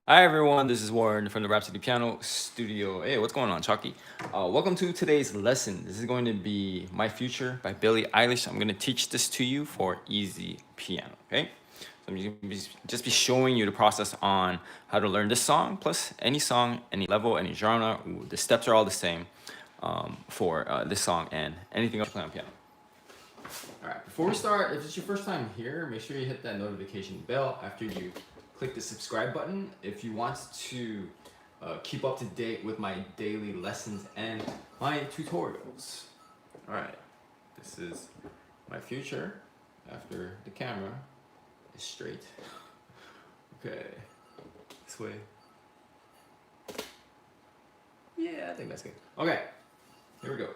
Hi everyone, this is Warren from the Rhapsody Piano Studio. Hey, what's going on, Chucky? Welcome to today's lesson. This is going to be My Future by Billie Eilish. I'm going to teach this to you for easy piano, okay? So I'm just be showing you the process on how to learn this song, plus any song, any level, any genre. The steps are all the same for this song and anything else you play on piano. All right, before we start, if it's your first time here, make sure you hit that notification bell after you click the subscribe button if you want to keep up to date with my daily lessons and my tutorials. All right, this is my future after the camera is straight. Okay, this way. Yeah, I think that's good. Okay, here we go.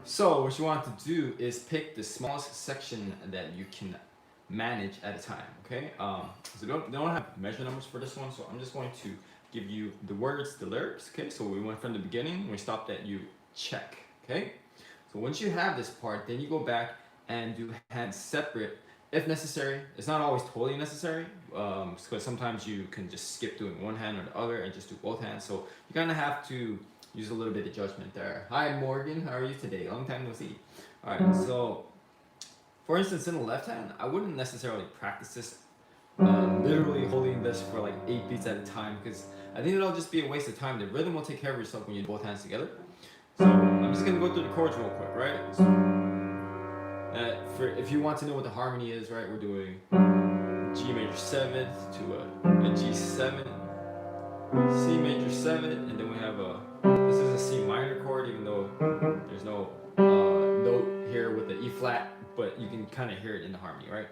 So what you want to do is pick the smallest section that you can manage at a time, okay? So don't have measure numbers for this one, so I'm just going to give you the words, the lyrics, okay? So we went from the beginning, we stopped at you check, okay? So once you have this part, then you go back and do hands separate if necessary. It's not always totally necessary, because sometimes you can just skip doing one hand or the other and just do both hands. So you kind of have to use a little bit of judgment there. Hi Morgan, how are you today? Long time no see. All right, so for instance, in the left hand, I wouldn't necessarily practice this literally holding this for like 8 beats at a time because I think it'll just be a waste of time. The rhythm will take care of itself when you do both hands together. So I'm just gonna go through the chords real quick, right? So, for if you want to know what the harmony is, right? We're doing G major 7th to a G7, C major 7th, and then we have a this is a C minor chord, even though there's no note here with the E flat, but you can kind of hear it in the harmony, right?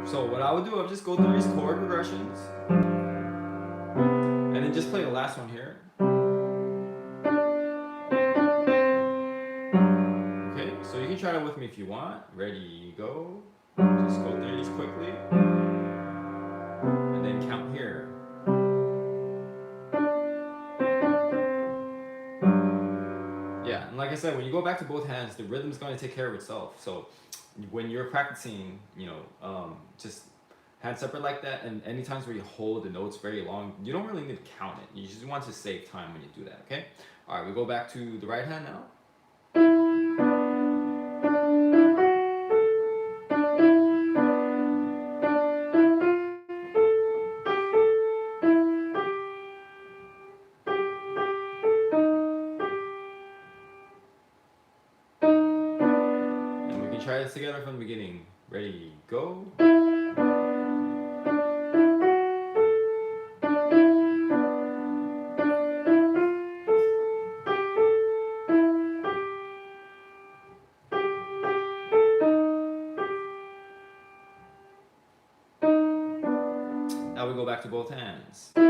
So what I would do, I would just go through these chord progressions, and then just play the last one here. Okay, so you can try that with me if you want. Ready, go. Just go through these quickly, and then count here. Yeah, and like I said, when you go back to both hands, the rhythm's going to take care of itself. So when you're practicing, just hands separate like that, and any times where you hold the notes very long, you don't really need to count it. You just want to save time when you do that, okay? All right, we go back to the right hand now. And we can try this together from the beginning. Ready, go. Now we go back to both hands. Try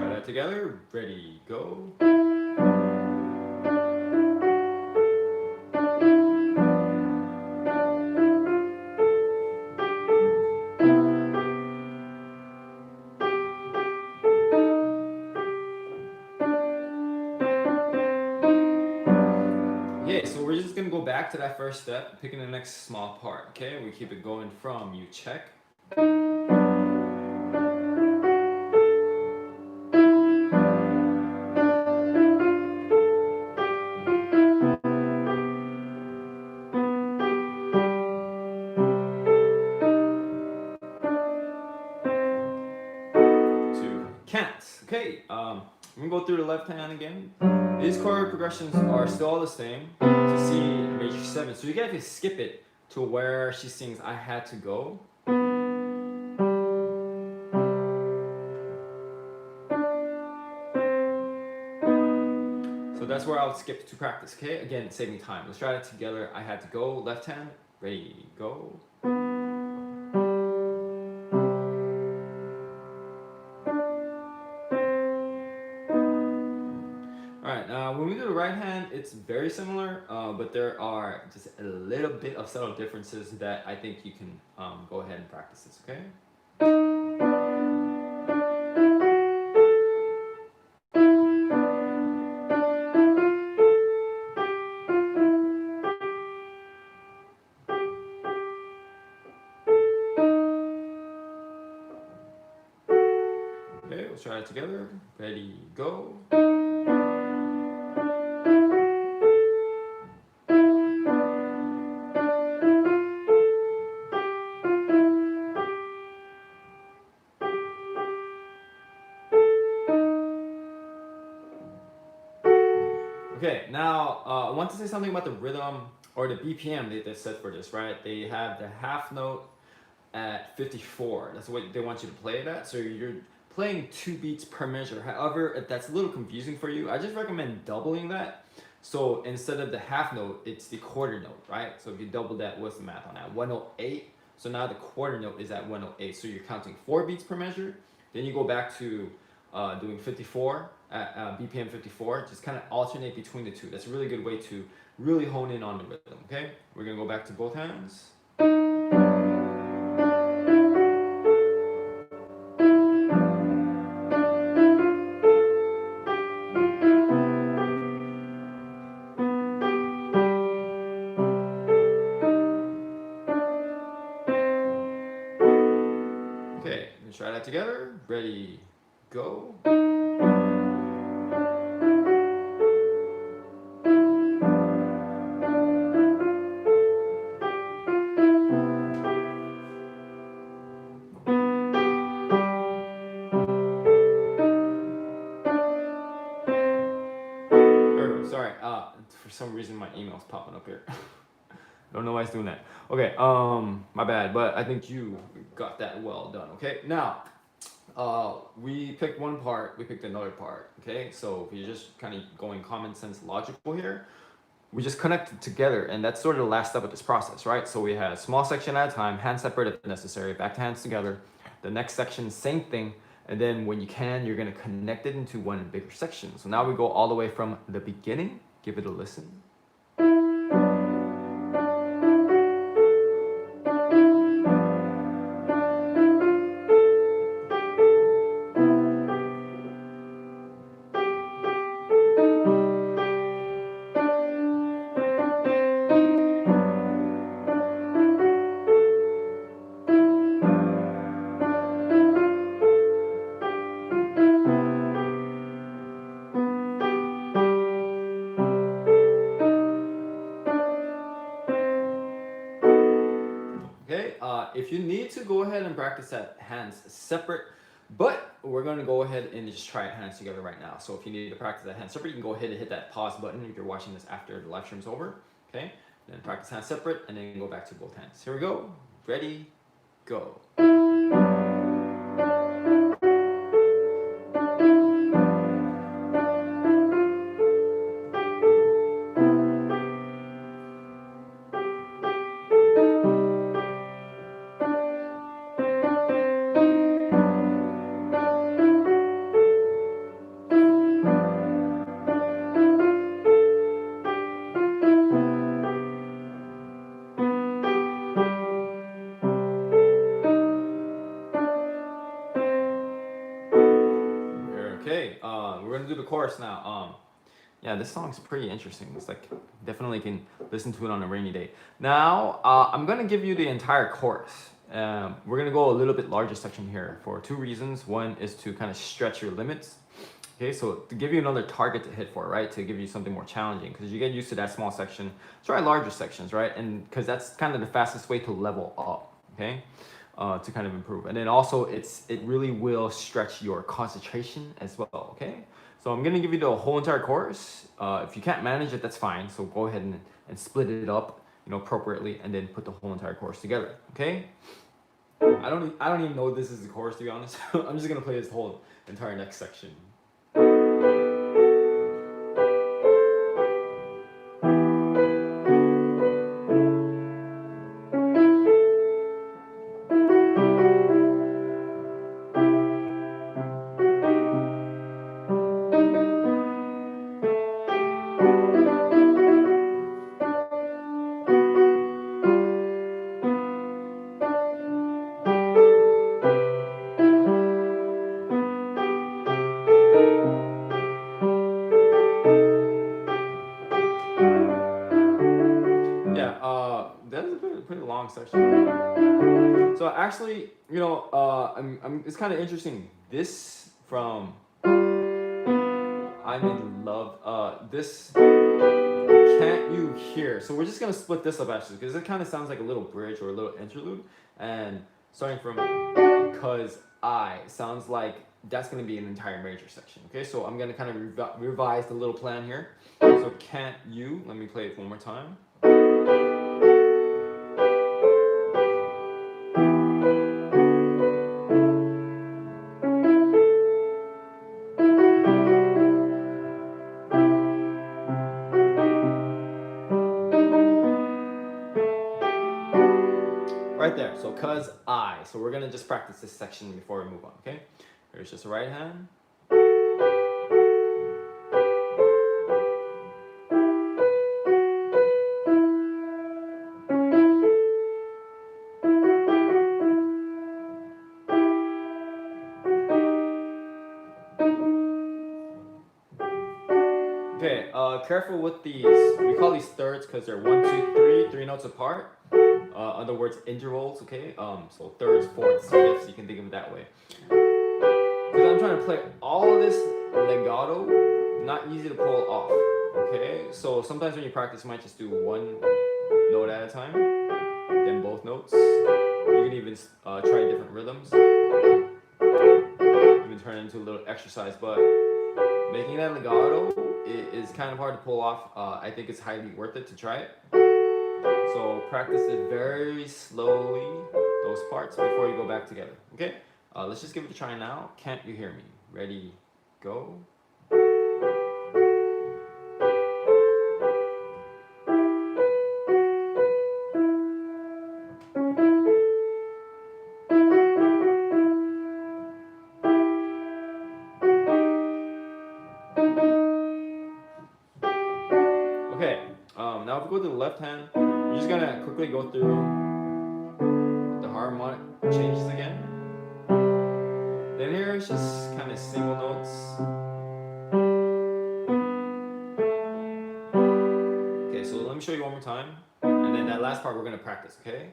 that together. Ready, go. Okay, so we're just gonna go back to that first step, picking the next small part, okay? We keep it going from you check. To can't. Okay, I'm gonna go through the left hand again. These chord progressions are still all the same to C major 7. So you gotta have to skip it to where she sings I had to go. So that's where I'll skip to practice, okay? Again, saving time. Let's try that together. I had to go, left hand, ready, go. Alright, when we do the right hand, it's very similar, but there are just a little bit of subtle differences that I think you can go ahead and practice this, okay? Okay, let's try it together. Ready, go. Okay, now I want to say something about the rhythm or the BPM they set for this, right? They have the half note at 54. That's what they want you to play it at. So you're playing 2 beats per measure. However, if that's a little confusing for you, I just recommend doubling that. So instead of the half note, it's the quarter note, right? So if you double that, what's the math on that? 108. So now the quarter note is at 108. So you're counting 4 beats per measure. Then you go back to doing 54 at BPM 54. Just kind of alternate between the two. That's a really good way to really hone in on the rhythm, okay? We're gonna go back to both hands. Okay, let's try that together. Ready, go. Sorry, for some reason my email's popping up here. Don't know why it's doing that. Okay, my bad, but I think you got that well done, okay? Now, we picked one part, we picked another part, okay? So if you're just kind of going common sense logical here, we just connect it together, and that's sort of the last step of this process, right? So we had a small section at a time, hands separate if necessary, back to hands together. The next section, same thing, and then when you can, you're gonna connect it into one bigger section. So now we go all the way from the beginning, give it a listen. Okay, if you need to, go ahead and practice that hands separate, but we're going to go ahead and just try it hands together right now. So if you need to practice that hands separate, you can go ahead and hit that pause button if you're watching this after the live stream's over. Okay, then practice hands separate and then go back to both hands. Here we go. Ready, go. Okay, we're gonna do the chorus now. Yeah, this song's pretty interesting. It's like definitely can listen to it on a rainy day. Now, I'm gonna give you the entire chorus. We're gonna go a little bit larger section here for 2 reasons. One is to kind of stretch your limits. Okay, so to give you another target to hit for, right? To give you something more challenging, because you get used to that small section. Try larger sections, right? And because that's kind of the fastest way to level up. Okay. To kind of improve, and then also it really will stretch your concentration as well. Okay, so I'm gonna give you the whole entire chorus. If you can't manage it, that's fine. So go ahead and split it up, appropriately, and then put the whole entire chorus together. Okay. I don't even know this is the chorus, to be honest. I'm just gonna play this whole entire next section. pretty long section. So actually, you know, it's kind of interesting. This from I'm in love. This can't you hear? So we're just gonna split this up actually because it kind of sounds like a little bridge or a little interlude. And starting from cause I sounds like that's gonna be an entire major section. Okay, so I'm gonna kind of revise the little plan here. So can't you? Let me play it one more time. Right there, so cause I. So we're gonna just practice this section before we move on, okay? Here's just the right hand. Okay, careful with these. We call these thirds because they're 1, 2, 3 notes apart. Other words, intervals, okay? So thirds, fourths, fifths, you can think of it that way. Because I'm trying to play all of this legato, not easy to pull off, okay? So sometimes when you practice, you might just do one note at a time, then both notes. You can even try different rhythms. You can turn it into a little exercise, but making that legato is kind of hard to pull off. I think it's highly worth it to try it. So practice it very slowly, those parts, before you go back together, okay? Let's just give it a try now. Can't you hear me? Ready, go. Okay, now if we go to the left hand, you're just gonna quickly go through the harmonic changes again. Then here it's just kind of single notes. Okay, so let me show you one more time. And then that last part we're gonna practice, okay?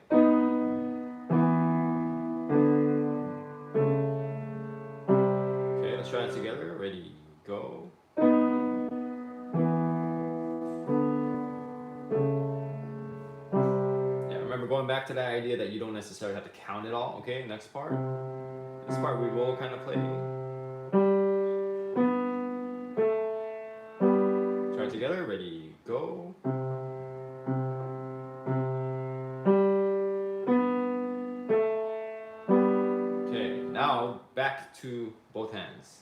Okay, let's try it together. Ready, go. Remember, going back to that idea that you don't necessarily have to count it all, okay? Next part. This part we will kind of play. Try it together. Ready, go. Okay, now back to both hands.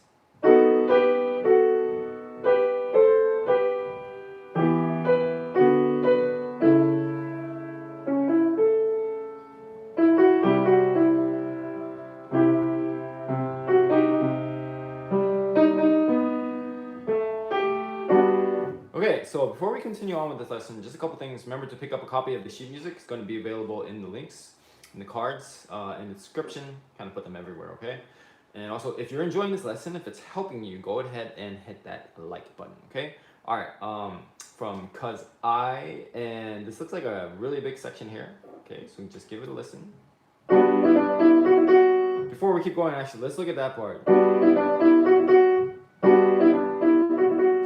Okay, so before we continue on with this lesson, just a couple things. Remember to pick up a copy of the sheet music. It's going to be available in the links, in the cards, in the description. Kind of put them everywhere, okay? And also, if you're enjoying this lesson, if it's helping you, go ahead and hit that like button, okay? All right, from Cause I, and this looks like a really big section here. Okay, so just give it a listen. Before we keep going, actually, let's look at that part.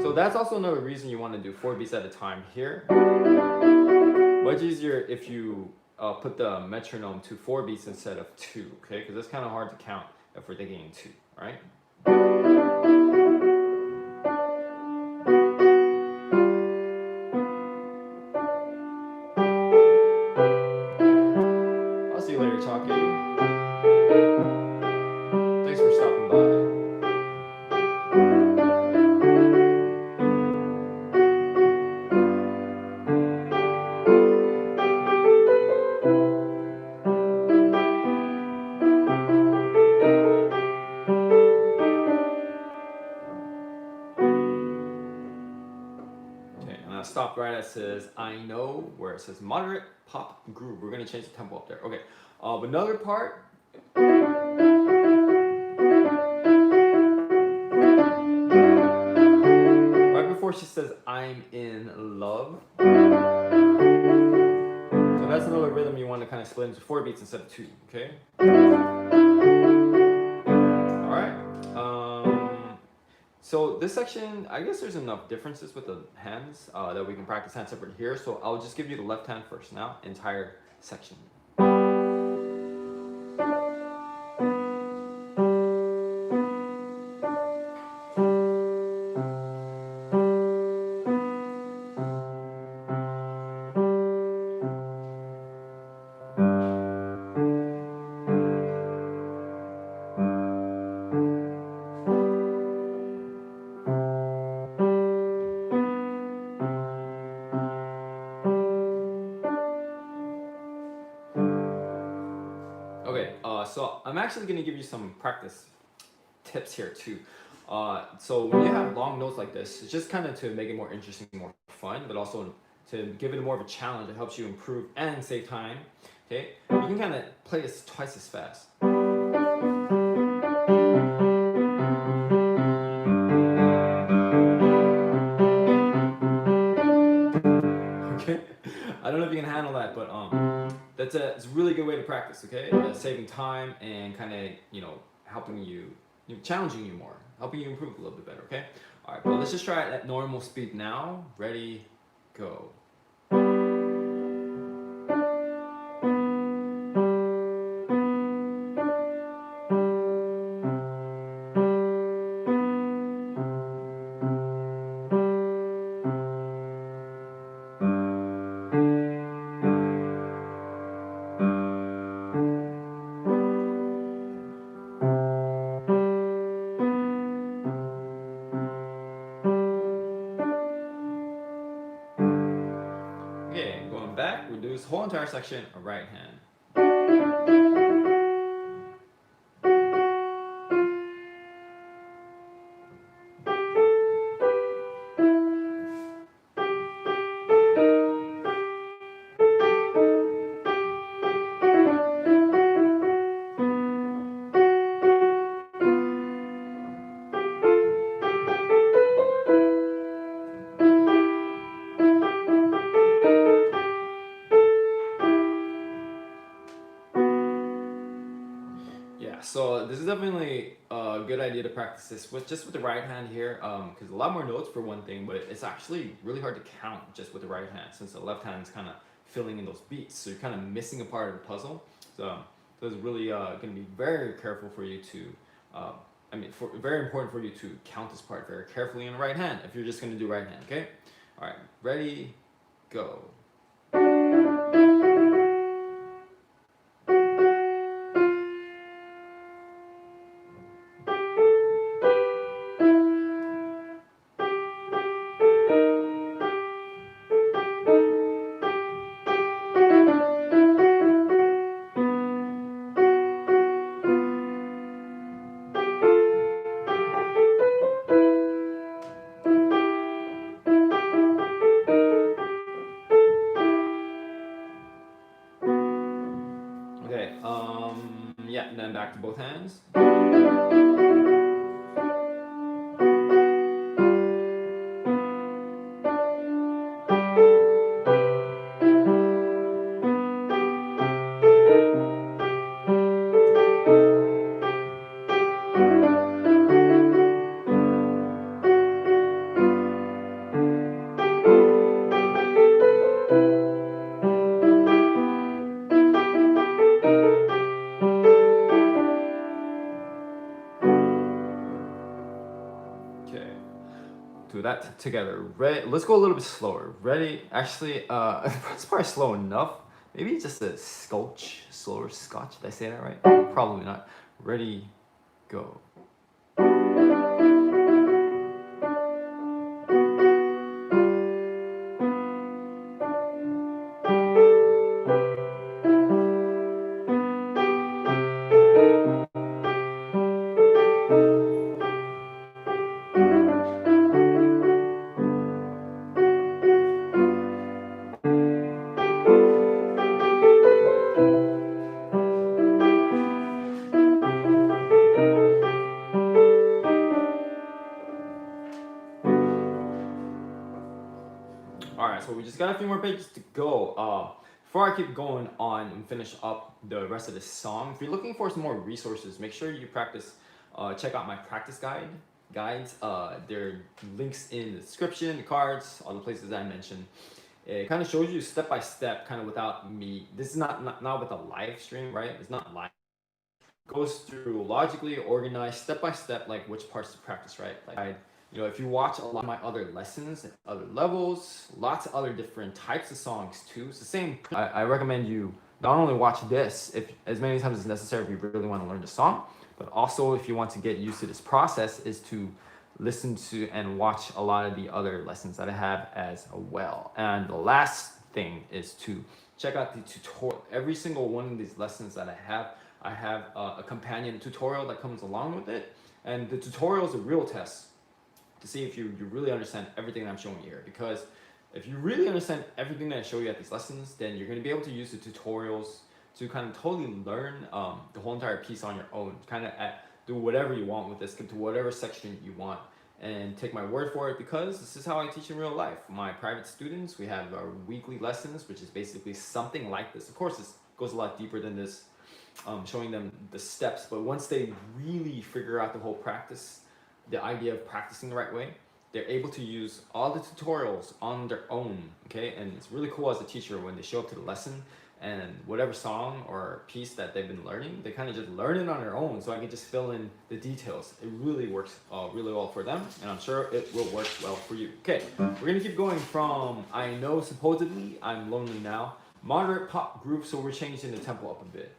So that's also another reason you want to do 4 beats at a time here. Much easier if you put the metronome to 4 beats instead of 2, okay? Because it's kind of hard to count if we're thinking in 2, right? I'll see you later, Chalky. Thanks for stopping by. Stop right at says I know, where it says moderate pop groove. We're gonna change the tempo up there. Okay, another part. Right before she says I'm in love. So So that's another rhythm you want to kind of split into 4 beats instead of 2, okay? Alright. So this section, I guess there's enough differences with the hands that we can practice hand separate here. So I'll just give you the left hand first now, entire section. Okay, so I'm actually going to give you some practice tips here too. So when you have long notes like this, it's just kind of to make it more interesting, more fun, but also to give it more of a challenge. It helps you improve and save time. Okay, you can kind of play this twice as fast. Okay, I don't know if you can handle that, but it's a really good way to practice. Okay, saving time and kind of helping you, challenging you more, helping you improve a little bit better. Okay, all right, but let's just try it at normal speed now. Ready, go. Okay, going back, we do this whole entire section of right hand. Yeah, so this is definitely a good idea to practice this with the right hand here, because a lot more notes for one thing, but it's actually really hard to count just with the right hand since the left hand is kind of filling in those beats, so you're kind of missing a part of the puzzle. So it's really going to be very careful for you to, very important for you to count this part very carefully in the right hand if you're just going to do right hand. Okay, all right, ready, go. Okay, yeah, and then back to both hands. Okay, do that together. Ready? Let's go a little bit slower. Ready? Actually, it's probably slow enough. Maybe just a slower scotch. Did I say that right? Probably not. Ready, go. All right, so we just got a few more pages to go. before I keep going on and finish up the rest of this song, if you're looking for some more resources, make sure you practice. Check out my practice guides. There are links in the description, the cards, all the places I mentioned. It kind of shows you step by step, kind of without me. This is not with a live stream, right? It's not live. It goes through logically organized, step by step, like which parts to practice, right? Like if you watch a lot of my other lessons, other levels, lots of other different types of songs too. It's the same. I recommend you not only watch this if as many times as necessary if you really want to learn the song, but also if you want to get used to this process, is to listen to and watch a lot of the other lessons that I have as well. And the last thing is to check out the tutorial. Every single one of these lessons that I have a companion tutorial that comes along with it. And the tutorial is a real test to see if you really understand everything that I'm showing you here. Because if you really understand everything that I show you at these lessons, then you're going to be able to use the tutorials to kind of totally learn the whole entire piece on your own. Kind of do whatever you want with this, get to whatever section you want. And take my word for it, because this is how I teach in real life. My private students, we have our weekly lessons, which is basically something like this. Of course, this goes a lot deeper than this, showing them the steps. But once they really figure out the whole practice, the idea of practicing the right way, they're able to use all the tutorials on their own, okay? And it's really cool as a teacher when they show up to the lesson and whatever song or piece that they've been learning, they kind of just learn it on their own, so I can just fill in the details. It really works really well for them, and I'm sure it will work well for you. Okay, we're gonna keep going from I Know Supposedly I'm Lonely Now, moderate pop group, so we're changing the tempo up a bit.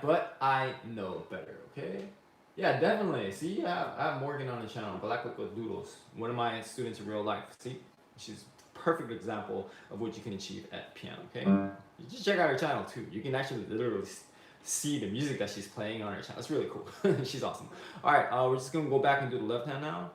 But I know better, okay? Yeah, definitely. See, I have Morgan on the channel, Black Liquid Doodles, one of my students in real life. See, she's a perfect example of what you can achieve at piano, okay? You just check out her channel too. You can actually literally see the music that she's playing on her channel. It's really cool. She's awesome. All right, we're just gonna go back and do the left hand now.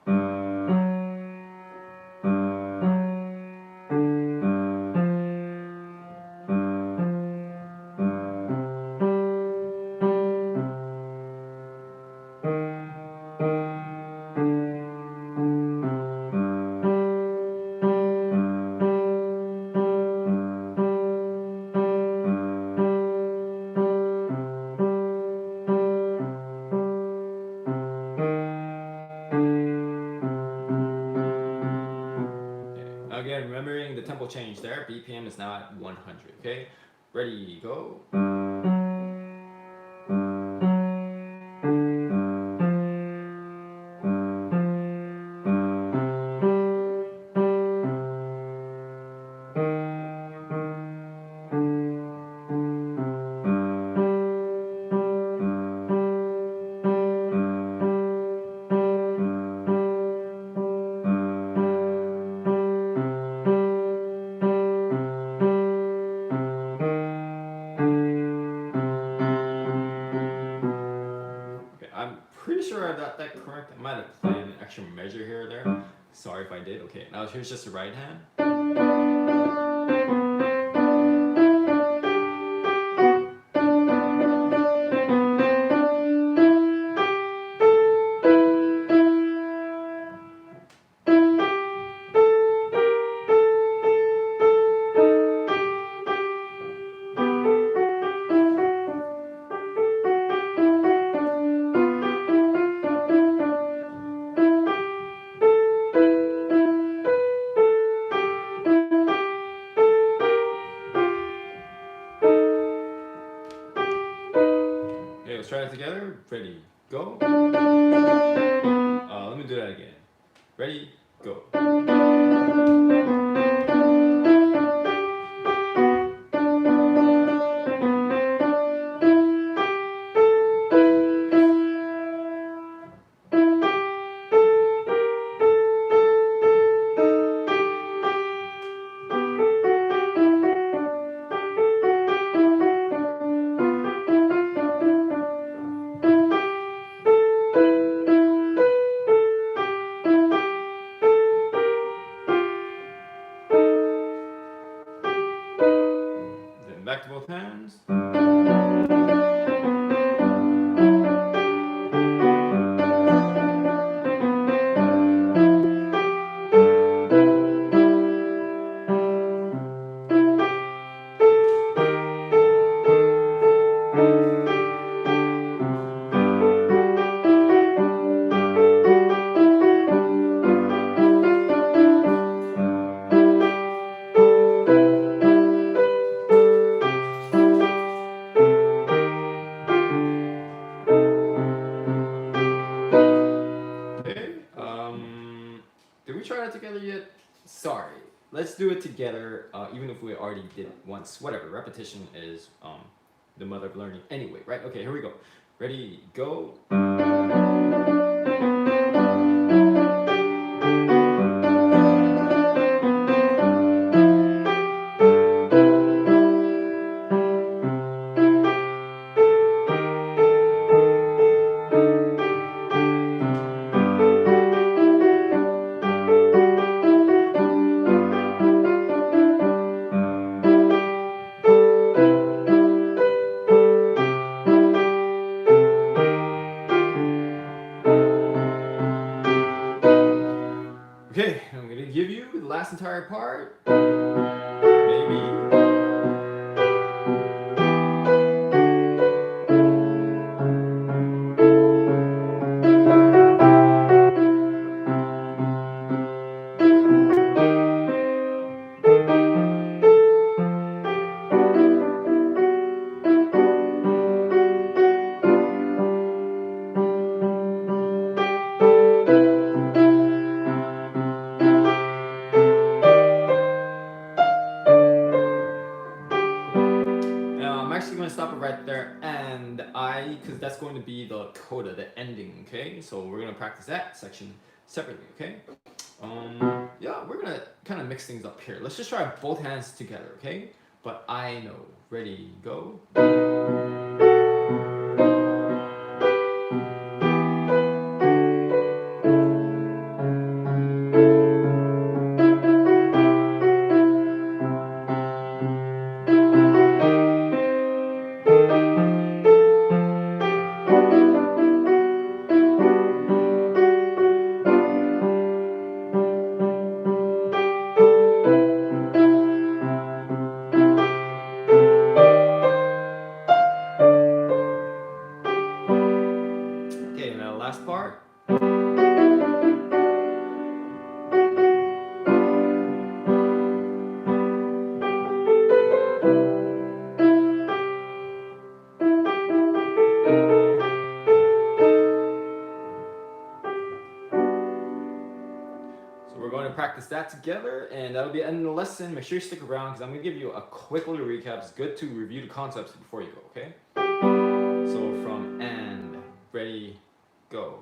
Again, remembering the tempo change there, BPM is now at 100, okay? Ready, go. I'm pretty sure I got that correct. I might have played an extra measure here or there. Sorry if I did. Okay, now here's just the right hand. Okay, let's try it together. Ready, go. Let me do that again. Ready, go. ready yet? Sorry. Let's do it together, even if we already did it once. Whatever. Repetition is the mother of learning anyway, right? Okay, here we go. Ready, go. Okay, I'm gonna give you the last entire part. Maybe. I'm actually going to stop it right there, and because that's going to be the coda, the ending, okay? So we're going to practice that section separately, okay? Yeah, we're going to kind of mix things up here. Let's just try both hands together, okay? But I know. Ready, go. Okay, now last part. So we're going to practice that together, and that'll be the end of the lesson. Make sure you stick around because I'm going to give you a quick little recap. It's good to review the concepts before you go, okay? So from and, ready, go.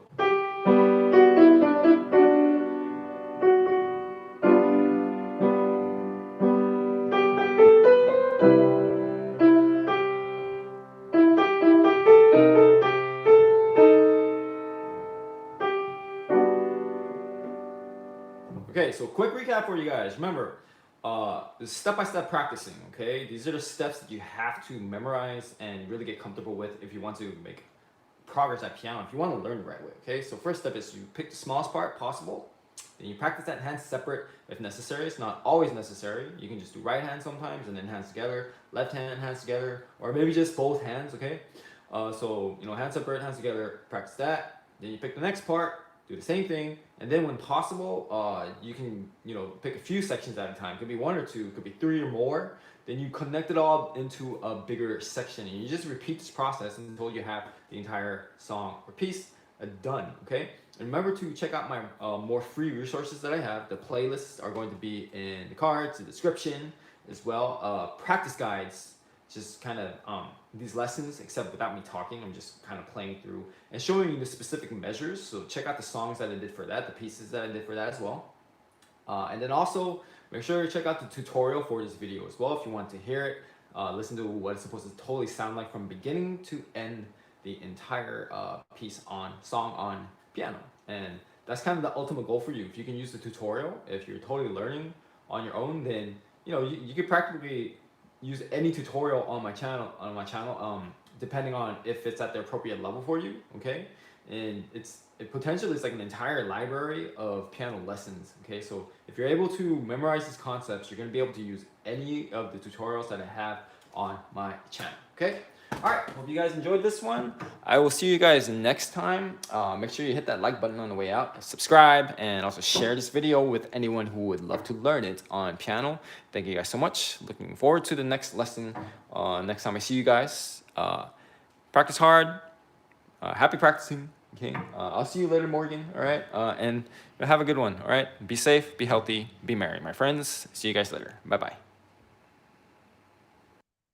Okay, so quick recap for you guys. Remember, step-by-step practicing, okay? These are the steps that you have to memorize and really get comfortable with if you want to make progress at piano, if you want to learn the right way, okay? So first step is you pick the smallest part possible, then you practice that hands separate if necessary. It's not always necessary. You can just do right hand sometimes and then hands together, left hand, hands together, or maybe just both hands, okay? So, hands separate, hands together, practice that. Then you pick the next part, do the same thing, and then when possible, you can, pick a few sections at a time. It could be one or two, it could be three or more. Then you connect it all into a bigger section, and you just repeat this process until you have the entire song or piece done, okay? And remember to check out my more free resources that I have. The playlists are going to be in the cards, the description, as well. Practice guides, just kind of these lessons, except without me talking. I'm just kind of playing through and showing you the specific measures. So check out the songs that I did for that, the pieces that I did for that as well. And then also make sure you check out the tutorial for this video as well if you want to hear it. Listen to what it's supposed to totally sound like from beginning to end, the entire song on piano. And that's kind of the ultimate goal for you. If you can use the tutorial, if you're totally learning on your own, then you could practically use any tutorial on my channel depending on if it's at the appropriate level for you, okay? And it potentially is like an entire library of piano lessons, okay? So if you're able to memorize these concepts, you're going to be able to use any of the tutorials that I have on my channel, okay? All right, hope you guys enjoyed this one. I will see you guys next time. Make sure you hit that like button on the way out, subscribe, and also share this video with anyone who would love to learn it on piano. Thank you guys so much. Looking forward to the next lesson. Next time I see you guys. Practice hard. Happy practicing. Okay, I'll see you later, Morgan. All right, and have a good one. All right, be safe, be healthy, be merry, my friends. See you guys later. Bye bye.